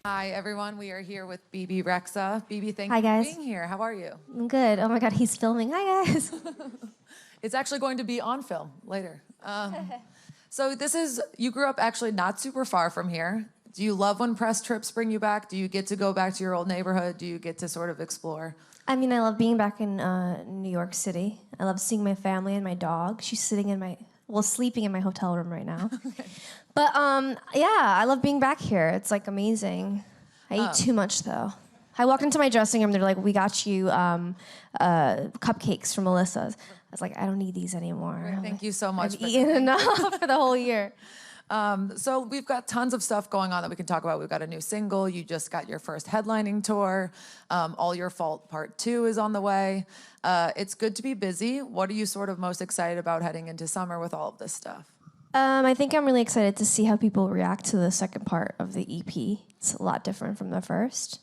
Hi, everyone. We are here with Bebe Rexha. Bebe, thank Hi, you guys. for being here. How are you? I'm good. Oh my God, he's filming. Hi, guys. It's actually going to be on film later. So you grew up actually not super far from here. Do you love when press trips bring you back? Do you get to go back to your old neighborhood? Do you get to sort of explore? I mean, I love being back in New York City. I love seeing my family and my dog. She's sleeping in my hotel room right now. Okay. But yeah, I love being back here. It's like amazing. I eat too much though. I walked into my dressing room. They're like, "We got you cupcakes from Melissa's." I was like, "I don't need these anymore." Great. Thank you so much. I've eaten enough for the whole year. So we've got tons of stuff going on that we can talk about. We've got a new single. You just got your first headlining tour. All Your Fault Part 2 is on the way. It's good to be busy. What are you sort of most excited about heading into summer with all of this stuff? I think I'm really excited to see how people react to the second part of the EP. It's a lot different from the first.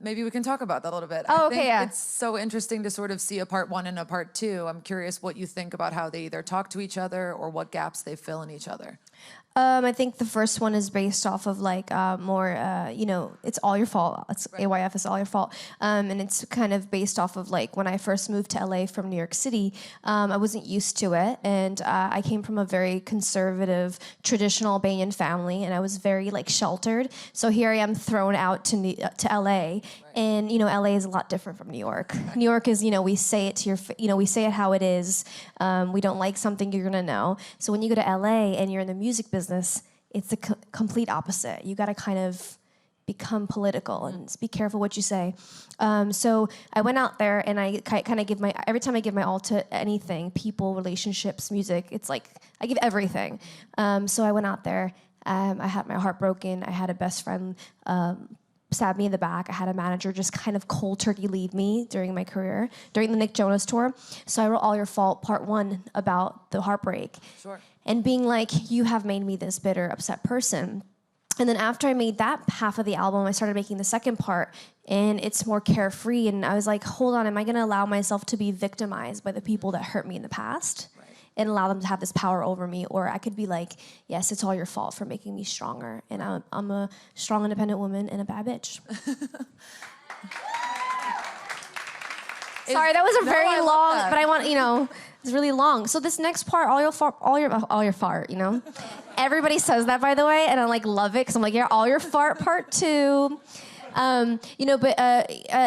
Maybe we can talk about that a little bit. Oh, I okay, think yeah. it's so interesting to sort of see a part 1 and a part 2. I'm curious what you think about how they either talk to each other or what gaps they fill in each other. I think the first one is based off of like more, it's all your fault. It's Right. AYF is all your fault. And it's kind of based off of like when I first moved to LA from New York City, I wasn't used to it. And I came from a very conservative, traditional Albanian family, and I was very like sheltered. So here I am thrown out to LA. Right. And, LA is a lot different from New York. Right. New York is, we say it to we say it how it is. We don't like something, you're gonna know. So when you go to LA and you're in the music business, it's the complete opposite. You gotta kind of become political and be careful what you say. So I went out there and I kind of every time I give my all to anything, people, relationships, music, it's like, I give everything. So I went out there, I had my heart broken, I had a best friend stabbed me in the back. I had a manager just kind of cold turkey leave me during my career, during the Nick Jonas tour. So I wrote All Your Fault Part 1 about the heartbreak. Sure. And being like, you have made me this bitter, upset person. And then after I made that half of the album, I started making the second part, and it's more carefree. And I was like, hold on, am I gonna allow myself to be victimized by the people that hurt me in the past? Right. And allow them to have this power over me? Or I could be like, yes, it's all your fault for making me stronger. And I'm a strong, independent woman and a bad bitch. Sorry, that was very long, but I want, it's really long. So this next part, all your fart, Everybody says that, by the way, and I like love it because I'm like, yeah, all your fart part 2.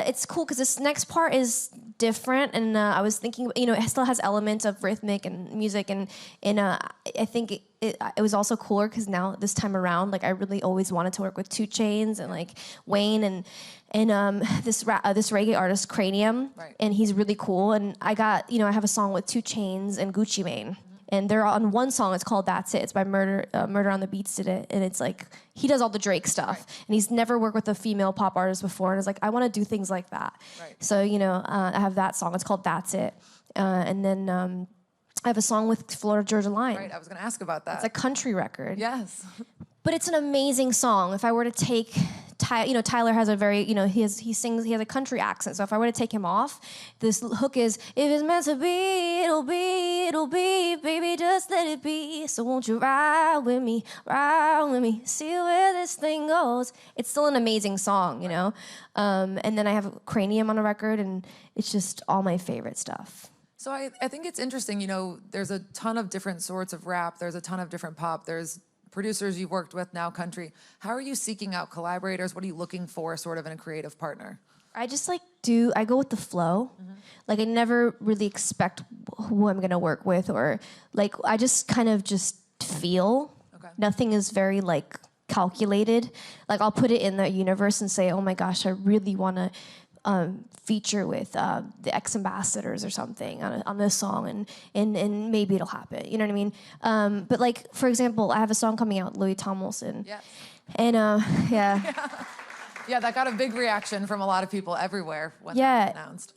It's cool because this next part is different, and I was thinking, it still has elements of rhythmic and music, and I think it was also cooler because now this time around, like I really always wanted to work with 2 Chainz and like Wayne and this reggae artist Cranium, right. And he's really cool, and I have a song with 2 Chainz and Gucci Mane. And they're on one song, it's called That's It. It's by Murder on the Beats did it. And it's like, he does all the Drake stuff. Right. And he's never worked with a female pop artist before. And it's like, I want to do things like that. Right. So, I have that song. It's called That's It. And then I have a song with Florida Georgia Line. Right, I was going to ask about that. It's a country record. Yes. But it's an amazing song. If I were to take, Tyler has a very, he has a country accent. So if I were to take him off, this hook is, if it's meant to be, it'll be, baby, just let it be. So won't you ride with me, see where this thing goes. It's still an amazing song, And then I have Cranium on a record, and it's just all my favorite stuff. So I think it's interesting, there's a ton of different sorts of rap. There's a ton of different pop. There's producers you've worked with, now country. How are you seeking out collaborators? What are you looking for sort of in a creative partner? I just I go with the flow. Mm-hmm. Like I never really expect who I'm gonna work with, or like I just kind of just feel. Okay. Nothing is very like calculated. Like I'll put it in the universe and say, oh my gosh, I really wanna feature with the ex-ambassadors or something on this song, and maybe it'll happen. You know what I mean? But like, for example, I have a song coming out, Louis Tomlinson. Yeah. And yeah. Yeah, that got a big reaction from a lot of people everywhere when that was announced.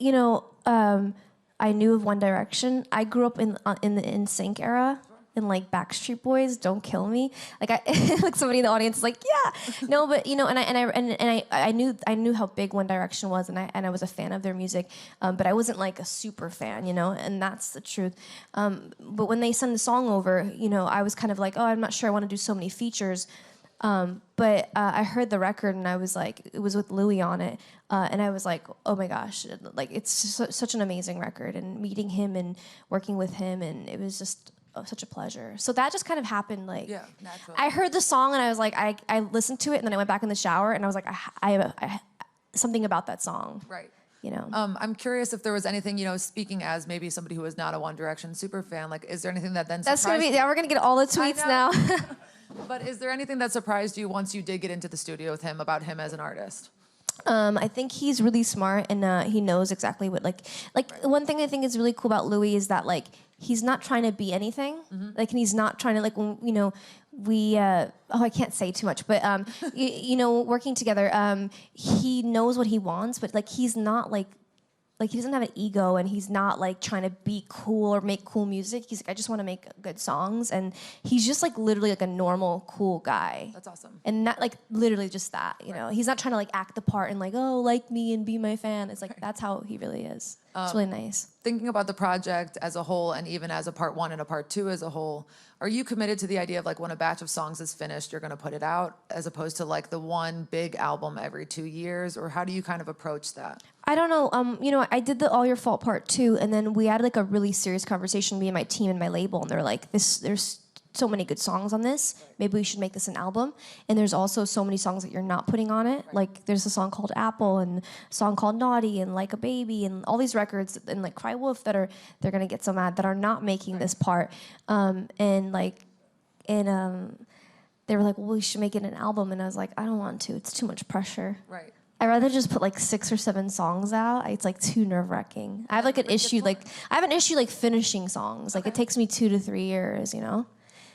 I knew of One Direction. I grew up in the NSYNC era. And like Backstreet Boys, Don't Kill Me. Like like somebody in the audience is like, yeah, no, but I knew how big One Direction was, and I was a fan of their music, but I wasn't like a super fan, and that's the truth. But when they sent the song over, I was kind of like, oh, I'm not sure I want to do so many features. But I heard the record and I was like, it was with Louis on it, and I was like, oh my gosh, like it's such an amazing record. And meeting him and working with him, and it was just such a pleasure. So that just kind of happened. Like, Yeah, naturally. I heard the song and I was like, I listened to it and then I went back in the shower and I was like, I something about that song. Right. You know. I'm curious if there was anything, speaking as maybe somebody who is not a One Direction super fan, like, is there anything that then surprised That's gonna be. Yeah, we're gonna get all the tweets now. But is there anything that surprised you once you did get into the studio with him about him as an artist? I think he's really smart and he knows exactly what like one thing I think is really cool about Louis is that like he's not trying to be anything. Like, and he's not trying to like when, we I can't say too much, but working together, he knows what he wants, but like he's not like he doesn't have an ego and he's not like trying to be cool or make cool music. He's like, I just want to make good songs, and he's just like literally like a normal cool guy. That's awesome. And not like literally just that, He's not trying to like act the part and like, oh, like me and be my fan. It's like that's how he really is. It's really nice. Thinking about the project as a whole, and even as a part 1 and a part 2 as a whole, are you committed to the idea of like when a batch of songs is finished, you're going to put it out, as opposed to like the one big album every 2 years, or how do you kind of approach that? I don't know. I did the All Your Fault part 2, and then we had like a really serious conversation, me and my team and my label, and they're like, there's so many good songs on this. Maybe we should make this an album. And there's also so many songs that you're not putting on it. Like there's a song called Apple and a song called Naughty and Like a Baby and all these records and like Cry Wolf they're gonna get so mad that are not making this part. They were like, well, we should make it an album. And I was like, I don't want to. It's too much pressure. Right. I'd rather just put like 6 or 7 songs out. It's like too nerve-wracking. I have like an issue, like finishing songs. Like it takes me 2 to 3 years,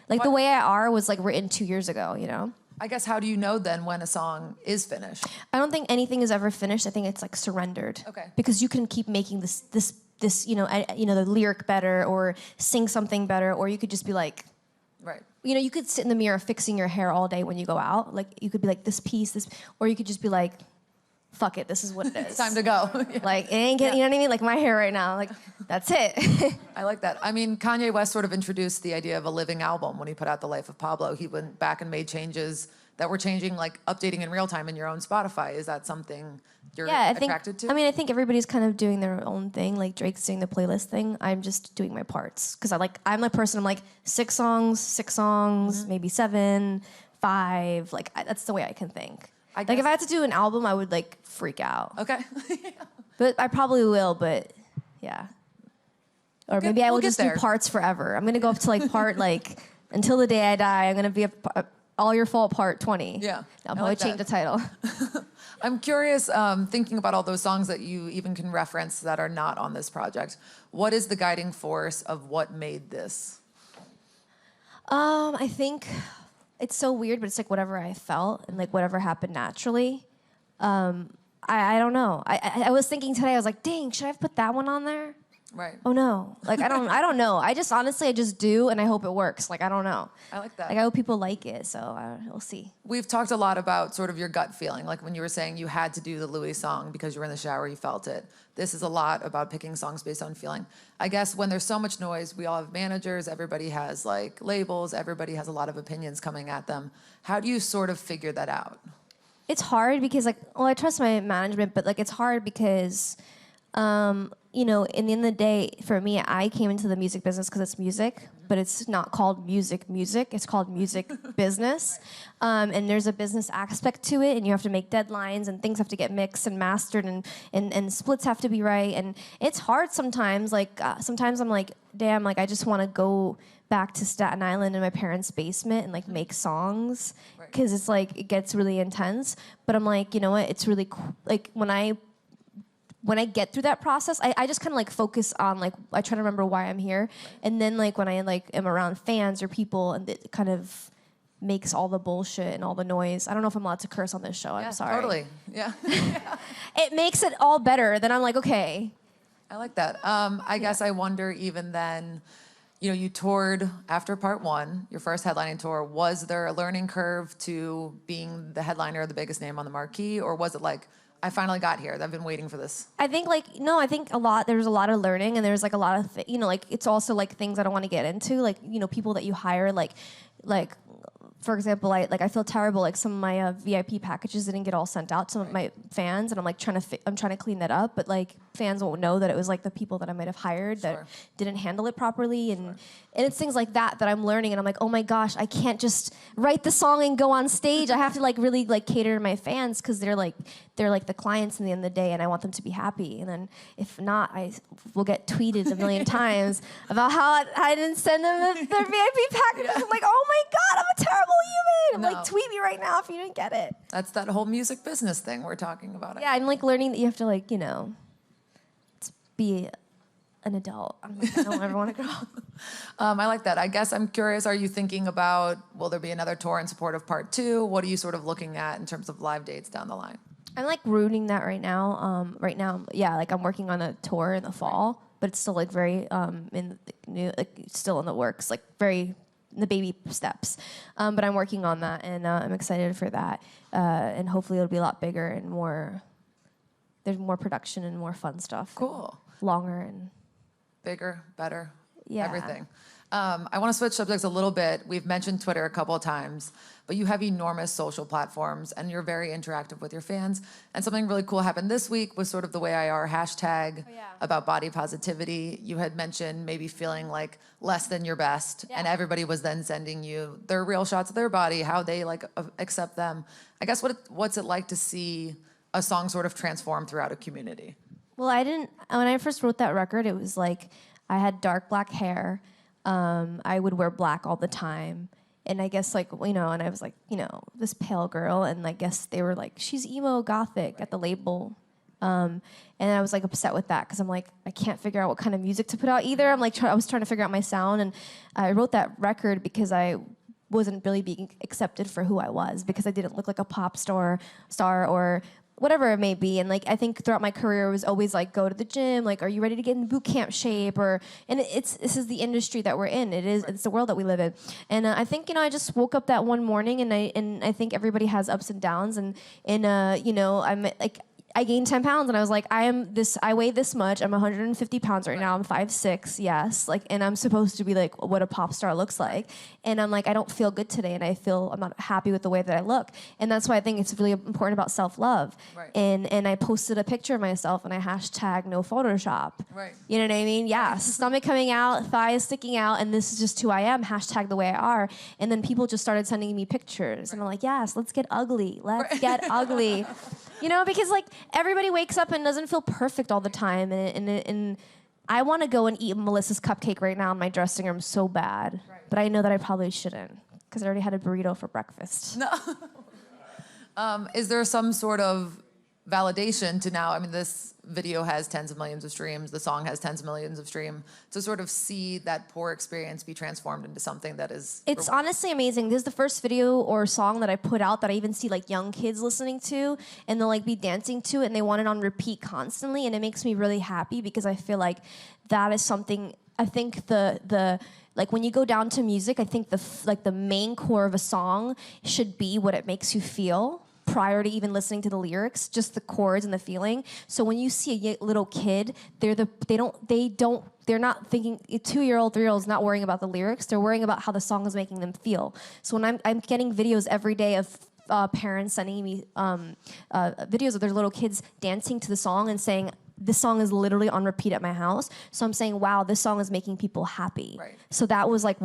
Like The Way I Are was like written 2 years ago, I guess, how do you know then when a song is finished? I don't think anything is ever finished. I think it's like surrendered. Okay. Because you can keep making this the lyric better or sing something better, or you could just be like, Right. You could sit in the mirror fixing your hair all day when you go out. Like you could be like this, or you could just be like, fuck it, this is what it is. It's time to go. Yeah. Like, it ain't getting, you know what I mean? Like my hair right now, like, that's it. I like that. I mean, Kanye West sort of introduced the idea of a living album when he put out The Life of Pablo. He went back and made changes that were changing, like updating in real time in your own Spotify. Is that something you're attracted to? I think everybody's kind of doing their own thing. Like Drake's doing the playlist thing. I'm just doing my parts. Because I'm a person, I'm like 6 songs, maybe 7, 5. Like, that's the way I can think. Like if I had to do an album, I would like freak out. Okay. But I probably will, but yeah. Or maybe I will just do there. parts forever. I'm going to go up to like part like until the day I die. I'm going to be All Your Fault part 20. Yeah. I'll probably change the title. I'm curious, thinking about all those songs that you even can reference that are not on this project. What is the guiding force of what made this? I think it's so weird, but it's like whatever I felt and like whatever happened naturally. I don't know. I was thinking today, I was like, dang, should I have put that one on there? Right. Oh no. Like I don't know. I just do and I hope it works. Like I don't know. I like that. Like I hope people like it, so we'll see. We've talked a lot about sort of your gut feeling, like when you were saying you had to do the Louis song because you were in the shower, you felt it. This is a lot about picking songs based on feeling. I guess when there's so much noise, we all have managers, everybody has like labels, everybody has a lot of opinions coming at them. How do you sort of figure that out? It's hard because I trust my management, but like it's hard because in the end of the day, for me, I came into the music business because it's music, but it's not called music. It's called music business. And there's a business aspect to it, and you have to make deadlines, and things have to get mixed and mastered, and splits have to be right. And it's hard sometimes. Sometimes I'm like, damn, like I just want to go back to Staten Island in my parents' basement and like make songs because it's like it gets really intense. But I'm like, you know what? It's really cool. Like when I get through that process, I just kind of like focus on like I try to remember why I'm here, and then like when I like am around fans or people, and it kind of makes all the bullshit and all the noise. I don't know if I'm allowed to curse on this show. I'm sorry. Totally. Yeah. It makes it all better. Then I'm like, okay. I like that. I guess I wonder even then, you toured after part 1, your first headlining tour. Was there a learning curve to being the headliner, the biggest name on the marquee, or was it like, I finally got here. I've been waiting for this. I think there's a lot of learning, and there's like a lot of, it's also like things I don't want to get into, like, people that you hire, like for example, I feel terrible. Like some of my VIP packages didn't get all sent out to my fans, and I'm like trying to clean that up. But like fans won't know that it was like the people that I might have hired that didn't handle it properly, and it's things like that that I'm learning. And I'm like, oh my gosh, I can't just write the song and go on stage. I have to like really like cater to my fans because they're like the clients in the end of the day, and I want them to be happy. And then if not, I will get tweeted a million times about how I didn't send them their VIP packages. I'm like, oh my God, I'm a terrible human. I'm like, tweet me right now if you didn't get it. That's that whole music business thing we're talking about. Yeah, I'm like learning that you have to like, be an adult. I'm like, I don't ever want to grow up. I like that. I guess I'm curious, are you thinking about, will there be another tour in support of part 2? What are you sort of looking at in terms of live dates down the line? I'm like rooting that right now. Yeah, like I'm working on a tour in the fall, but it's still like very still in the works, like very in the baby steps. But I'm working on that, and I'm excited for that. And hopefully it'll be a lot bigger and more. There's more production and more fun stuff. Cool. Longer and bigger, better, yeah. Everything. I want to switch subjects a little bit. We've mentioned Twitter a couple of times, but you have enormous social platforms and you're very interactive with your fans. And something really cool happened this week was sort of the Way I Are hashtag about body positivity. You had mentioned maybe feeling like less than your best, and everybody was then sending you their real shots of their body, how they like accept them. I guess what's it like to see a song sort of transform throughout a community? Well, when I first wrote that record, it was like I had dark black hair. I would wear black all the time. And I guess like, and I was like, this pale girl. And I guess they were like, she's emo gothic at the label. And I was like upset with that because I'm like, I can't figure out what kind of music to put out either. I'm like, I was trying to figure out my sound. And I wrote that record because I wasn't really being accepted for who I was, because I didn't look like a pop star or whatever it may be. And like, I think throughout my career it was always like, go to the gym, like, are you ready to get in boot camp shape? And this is the industry that we're in. It's the world that we live in. And I think, I just woke up that one morning, and I think everybody has ups and downs, and I'm like, I gained 10 pounds, and I was like, I weigh this much. I'm 150 pounds right now. I'm 5'6", yes. Like, and I'm supposed to be like what a pop star looks like. And I'm like, I don't feel good today, and I'm not happy with the way that I look. And that's why I think it's really important about self-love. Right. And I posted a picture of myself, and I hashtag no Photoshop. Right. You know what I mean? Yeah. Stomach coming out, thighs sticking out, and this is just who I am. Hashtag the way I are. And then people just started sending me pictures, and I'm like, yes, let's get ugly. Let's get ugly. Because like everybody wakes up and doesn't feel perfect all the time, and I want to go and eat Melissa's cupcake right now in my dressing room so bad, but I know that I probably shouldn't because I already had a burrito for breakfast. No. Is there some sort of validation to now? I mean, this video has tens of millions of streams. The song has tens of millions of streams. To sort of see that poor experience be transformed into something that is... It's honestly amazing. This is the first video or song that I put out that I even see like young kids listening to, and they'll like be dancing to it, and they want it on repeat constantly, and it makes me really happy because I feel like that is something... I think like when you go down to music, I think the main core of a song should be what it makes you feel prior to even listening to the lyrics, just the chords and the feeling. So when you see a little kid, they're not thinking, a 2-year-old, 3-year-old is not worrying about the lyrics. They're worrying about how the song is making them feel. So when I'm getting videos every day of parents sending me videos of their little kids dancing to the song and saying, this song is literally on repeat at my house. So I'm saying, wow, this song is making people happy. Right. So that was like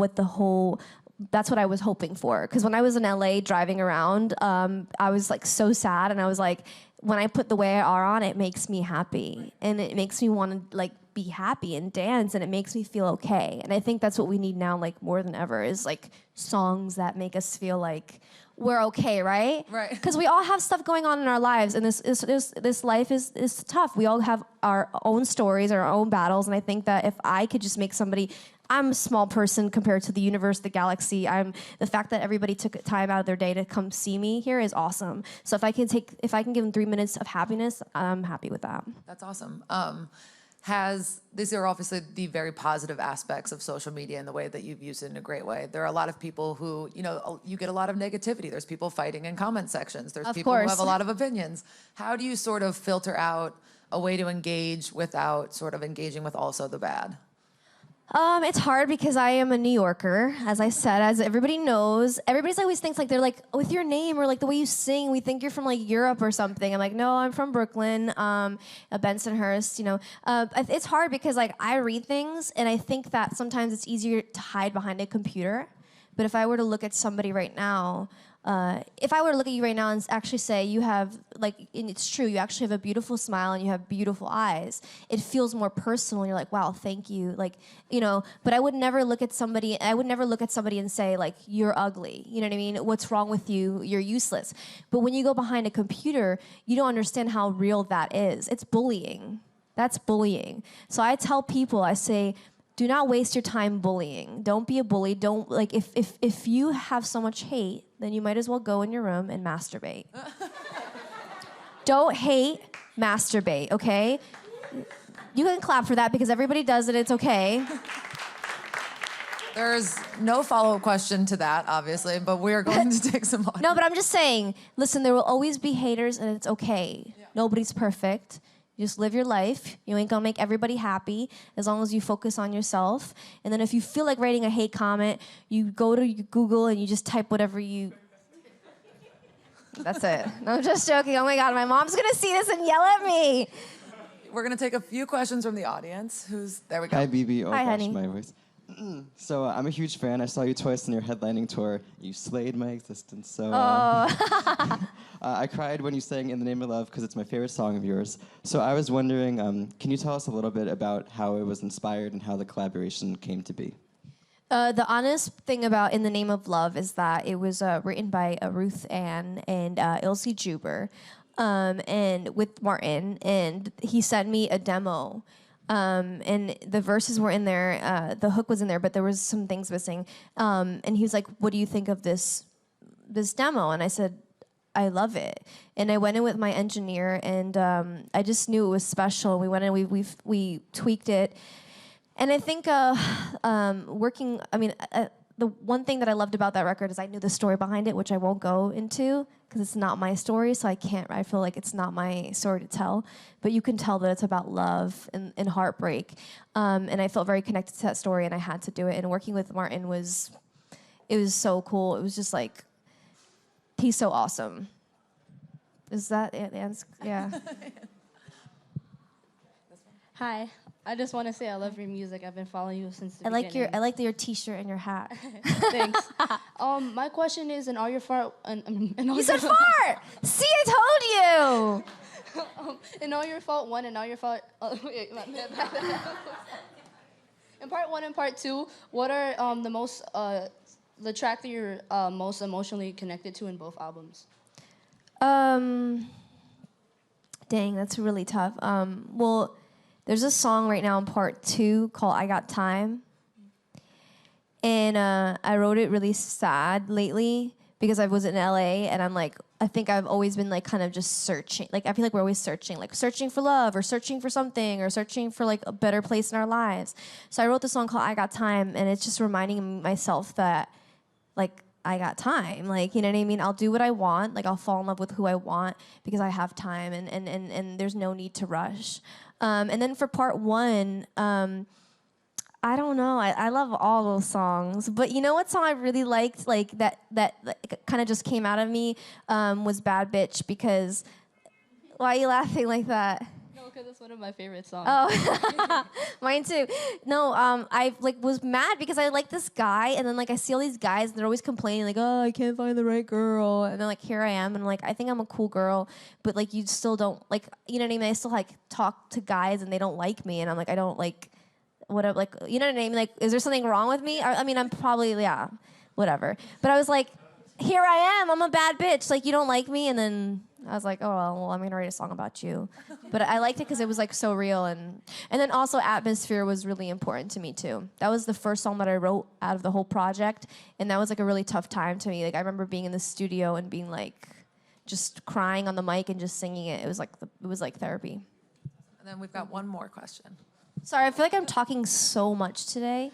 that's what I was hoping for. Because when I was in LA driving around, I was like so sad, and I was like, when I put The Way I Are on, it makes me happy, and it makes me want to like be happy and dance, and it makes me feel okay. And I think that's what we need now, like more than ever, is like songs that make us feel like we're okay, right? Right. Because we all have stuff going on in our lives, and this life is tough. We all have our own stories, our own battles, and I think that if I could just make somebody... I'm a small person compared to the universe, the galaxy. The fact that everybody took time out of their day to come see me here is awesome. So if I can give them 3 minutes of happiness, I'm happy with that. That's awesome. These are obviously the very positive aspects of social media and the way that you've used it in a great way. There are a lot of people who, you get a lot of negativity. There's people fighting in comment sections. There's people who have a lot of opinions. How do you sort of filter out a way to engage without sort of engaging with also the bad? It's hard because I am a New Yorker, as I said, as everybody knows. Everybody's always thinks like they're like, with your name or like the way you sing, we think you're from like Europe or something. I'm like, no, I'm from Brooklyn, Bensonhurst, you know. It's hard because like I read things and I think that sometimes it's easier to hide behind a computer. But if I were to look at somebody right now, if I were to look at you right now and actually say you have, like, and it's true, you actually have a beautiful smile and you have beautiful eyes, it feels more personal. You're like, wow, thank you. Like, you know, but I would never look at somebody and say, like, you're ugly. You know what I mean? What's wrong with you? You're useless. But when you go behind a computer, you don't understand how real that is. It's bullying. That's bullying. So I tell people, I say, do not waste your time bullying. Don't be a bully. Don't, like, if you have so much hate, then you might as well go in your room and masturbate. Don't hate, masturbate, okay? You can clap for that because everybody does it, it's okay. There's no follow-up question to that, obviously, but we're going to take some audio. No, but I'm just saying, listen, there will always be haters and it's okay. Yeah. Nobody's perfect. You just live your life. You ain't gonna make everybody happy as long as you focus on yourself. And then if you feel like writing a hate comment, you go to Google and you just type whatever you... That's it. No, I'm just joking. Oh my God, my mom's gonna see this and yell at me. We're gonna take a few questions from the audience. There we go. Hi, Bebe. Oh, Hi, gosh, honey. my voice. So I'm a huge fan. I saw you twice on your headlining tour. You slayed my existence. So I cried when you sang "In the Name of Love" because it's my favorite song of yours. So I was wondering, can you tell us a little bit about how it was inspired and how the collaboration came to be? The honest thing about "In the Name of Love" is that it was written by Ruth Ann and Ilse Juber, and with Martin, and he sent me a demo. And the verses were in there, the hook was in there, but there was some things missing. And he was like, "What do you think of this demo?" And I said, "I love it." And I went in with my engineer, and I just knew it was special. We went in, we tweaked it, and I think the one thing that I loved about that record is I knew the story behind it, which I won't go into because it's not my story, so I feel like it's not my story to tell. But you can tell that it's about love and heartbreak. And I felt very connected to that story, and I had to do it. And working with Martin it was so cool. It was just like, he's so awesome. Is that it? Yeah. Hi. I just want to say I love your music. I've been following you since the beginning. I like your T-shirt and your hat. Thanks. My question is, in all your fart... You said fart! See, I told you! In all your fault 1 and all your fault... wait, in part 1 and part 2, what are the track that you're most emotionally connected to in both albums? Dang, that's really tough. Well... There's a song right now in part 2 called "I Got Time." And I wrote it really sad lately because I was in LA and I'm like, I think I've always been like kind of just searching. Like I feel like we're always searching, like searching for love or searching for something or searching for like a better place in our lives. So I wrote this song called "I Got Time," and it's just reminding myself that like I got time. Like, you know what I mean? I'll do what I want. Like I'll fall in love with who I want because I have time and there's no need to rush. And then for part 1, I don't know. I love all those songs, but you know what song I really liked, like that like, kind of just came out of me, was "Bad Bitch" because. Why are you laughing like that? No, because it's one of my favorite songs. Oh, mine too. No, I like was mad because I like this guy, and then like I see all these guys, and they're always complaining like, "Oh, I can't find the right girl," and then like here I am, and like I think I'm a cool girl, but like you still don't like, you know what I mean? I still like talk to guys, and they don't like me, and I'm like I don't like, whatever, like you know what I mean? Like, is there something wrong with me? I mean, I'm probably whatever. But I was like, here I am, I'm a bad bitch. Like you don't like me, and then. I was like, oh, well, I'm going to write a song about you. But I liked it because it was, like, so real. And then also atmosphere was really important to me, too. That was the first song that I wrote out of the whole project. And that was, like, a really tough time to me. Like, I remember being in the studio and being, like, just crying on the mic and just singing it. It was like therapy. And then we've got one more question. Sorry, I feel like I'm talking so much today.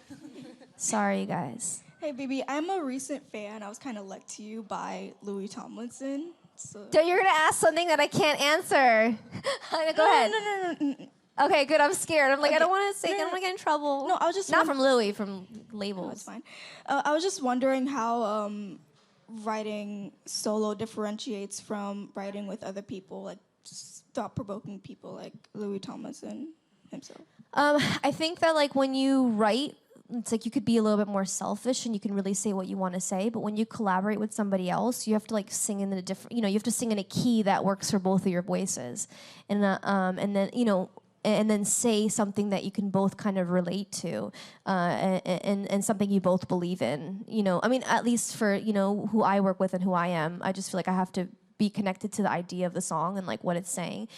Sorry, you guys. Hey, Bebe, I'm a recent fan. I was kind of led to you by Louis Tomlinson. So. You're going to ask something that I can't answer. Go ahead. No. Okay, good. I'm scared. I'm like, I don't want to say, I don't want to get in trouble. No, I was just not from Louis, from labels. That's fine. I was just wondering how writing solo differentiates from writing with other people, like just thought-provoking people like Louis Thomas and himself. I think that like when you write, it's like you could be a little bit more selfish and you can really say what you want to say. But when you collaborate with somebody else, you have to like sing in a different, you have to sing in a key that works for both of your voices, and then and then say something that you can both kind of relate to, and something you both believe in. I mean, at least for who I work with and who I am, I just feel like I have to be connected to the idea of the song and like what it's saying.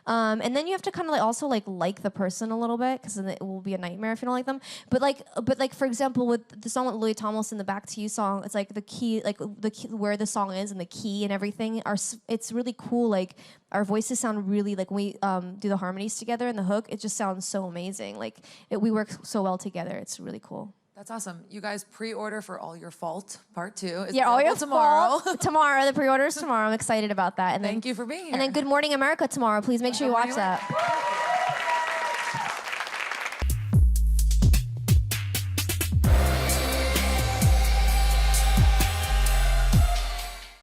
And then you have to kind of also like the person a little bit, because then it will be a nightmare if you don't like them. But like for example, with the song with Louis Thomas and the Back to You song, it's like the key, like the key, where the song is and the key and everything it's really cool. Like our voices sound really, like when we do the harmonies together and the hook, it just sounds so amazing. Like we work so well together. It's really cool. That's awesome. You guys pre-order for All Your Fault Part 2. It's All Your tomorrow. Fault tomorrow. The pre-order is tomorrow. I'm excited about that. And Thank you for being here. And then Good Morning America tomorrow. Please make sure you watch that.